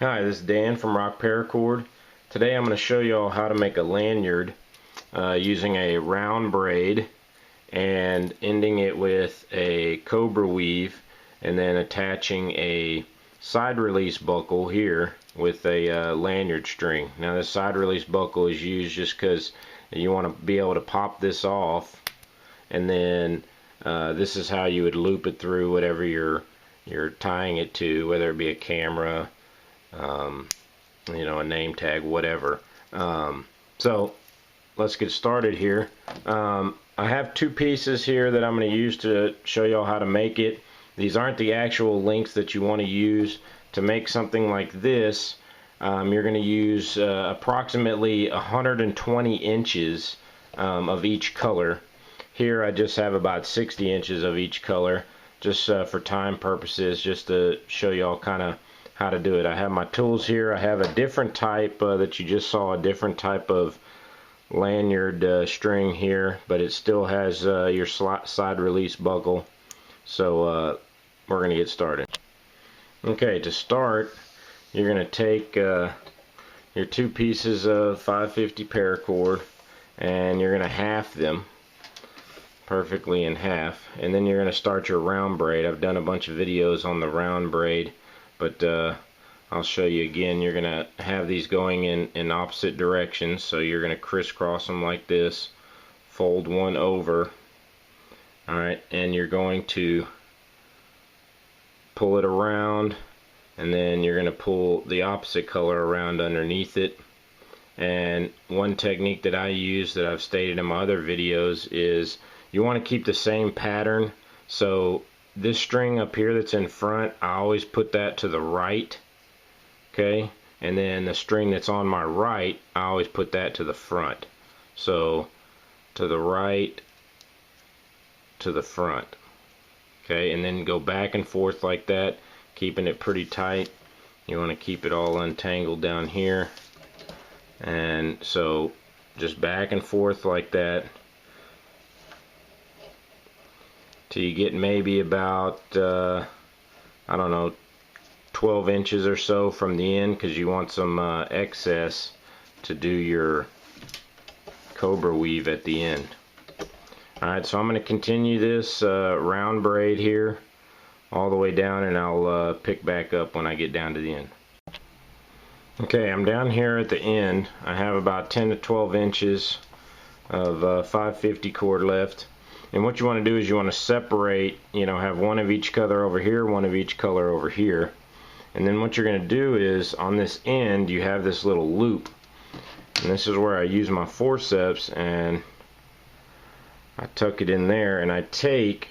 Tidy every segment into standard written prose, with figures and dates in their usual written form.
Hi, this is Dan from Paracord. Today I'm going to show you all how to make a lanyard using a round braid and ending it with a cobra weave and then attaching a side release buckle here with a lanyard string. Now this side release buckle is used just because you want to be able to pop this off, and then this is how you would loop it through whatever you're tying it to, whether it be a camera, you know, a name tag, whatever. So let's get started here. I have two pieces here that I'm going to use to show y'all how to make it. These aren't the actual lengths that you want to use to make something like this. You're going to use approximately 120 inches of each color. Here I just have about 60 inches of each color, just for time purposes, just to show y'all kind of how to do it. I have my tools here. I have a different type that you just saw, a different type of lanyard string here, but it still has your side release buckle. So we're going to get started. Okay, to start, you're going to take your two pieces of 550 paracord and you're going to half them perfectly in half, and then you're going to start your round braid. I've done a bunch of videos on the round braid, but I'll show you again. You're going to have these going in opposite directions, so you're going to crisscross them like this, fold one over, alright, and you're going to pull it around, and then you're going to pull the opposite color around underneath it. And one technique that I use that I've stated in my other videos is you want to keep the same pattern. So this string up here that's in front, I always put that to the right, okay, and then the string that's on my right, I always put that to the front. So to the right, to the front, okay, and then go back and forth like that, keeping it pretty tight. You want to keep it all untangled down here, and so just back and forth like that till you get maybe about I don't know, 12 inches or so from the end, because you want some excess to do your cobra weave at the end. Alright, so I'm going to continue this round braid here all the way down, and I'll pick back up when I get down to the end. Okay, I'm down here at the end. I have about 10 to 12 inches of 550 cord left. And what you want to do is you want to separate, you know, have one of each color over here, one of each color over here. And then what you're going to do is on this end you have this little loop. And this is where I use my forceps, and I tuck it in there, and I take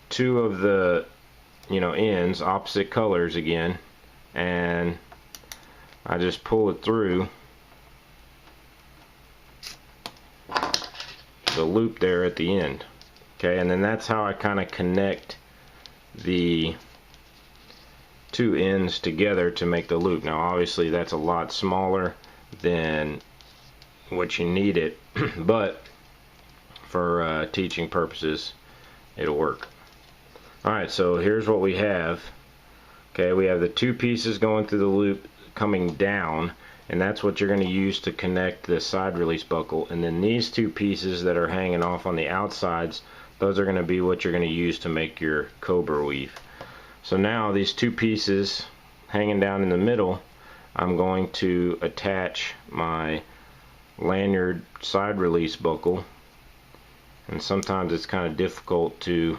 two of the, you know, ends, opposite colors again, and I just pull it through the loop there at the end. Okay, and then that's how I kind of connect the two ends together to make the loop. Now obviously that's a lot smaller than what you need it, but for teaching purposes it'll work. Alright, so here's what we have. Okay, we have the two pieces going through the loop coming down, and that's what you're going to use to connect the side release buckle. And then these two pieces that are hanging off on the outsides, those are going to be what you're going to use to make your cobra weave. So now these two pieces hanging down in the middle, I'm going to attach my lanyard side release buckle, and sometimes it's kind of difficult to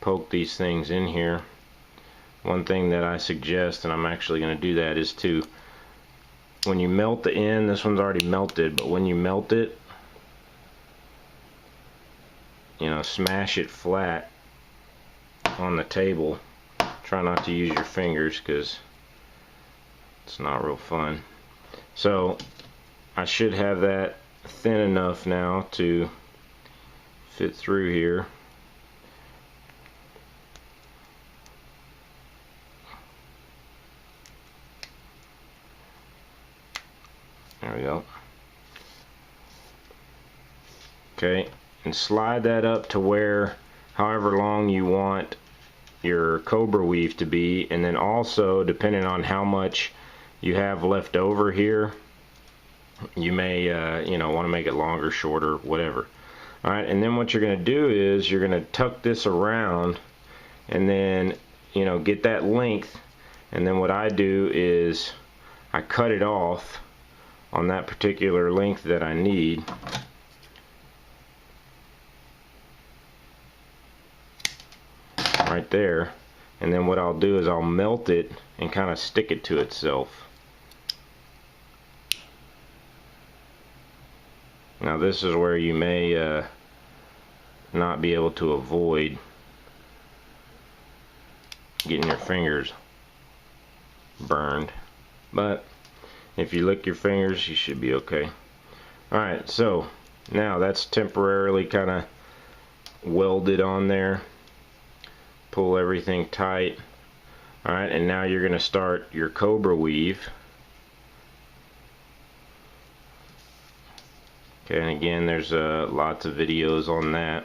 poke these things in here. One thing that I suggest, and I'm actually going to do that, is to, when you melt the end, this one's already melted, but when you melt it, you know, smash it flat on the table. Try not to use your fingers because it's not real fun. So I should have that thin enough now to fit through here. There we go. Okay, and slide that up to where, however long you want your cobra weave to be, and then also depending on how much you have left over here, you may you know, want to make it longer, shorter, whatever. Alright, and then what you're going to do is you're going to tuck this around and then, you know, get that length, and then what I do is I cut it off on that particular length that I need. Right there, and then what I'll do is I'll melt it and kind of stick it to itself. Now this is where you may not be able to avoid getting your fingers burned, but if you lick your fingers you should be okay. Alright, so now that's temporarily kind of welded on there. Pull everything tight. Alright, and now you're going to start your cobra weave. Okay, and again, there's lots of videos on that.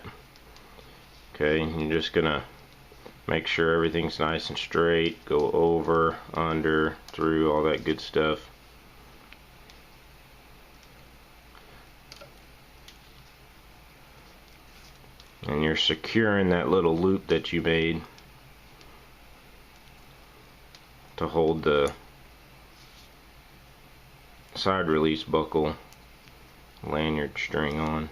Okay, you're just going to make sure everything's nice and straight. Go over, under, through, all that good stuff. And you're securing that little loop that you made to hold the side release buckle lanyard string on.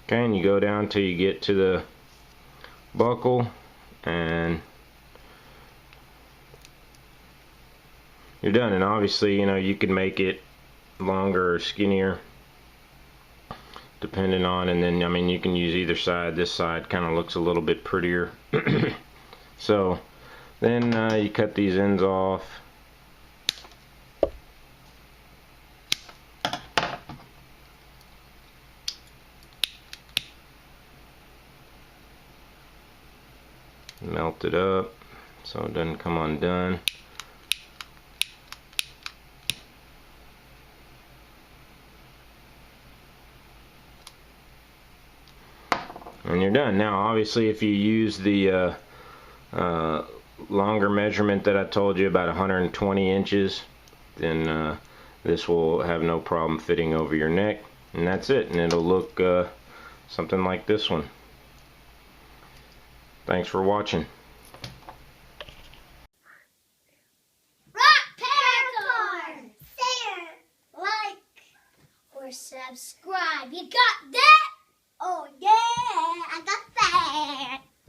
Okay, and you go down till you get to the buckle, and you're done. And obviously, you know, you can make it longer or skinnier depending on, and then I mean you can use either side. This side kind of looks a little bit prettier. So then you cut these ends off. Melt it up so it doesn't come undone. And you're done. Now obviously if you use the longer measurement that I told you, about 120 inches, then this will have no problem fitting over your neck, and that's it, and it'll look something like this one. Thanks for watching. Paracord! Share, like, or subscribe. You got that? Oh yeah, I got that.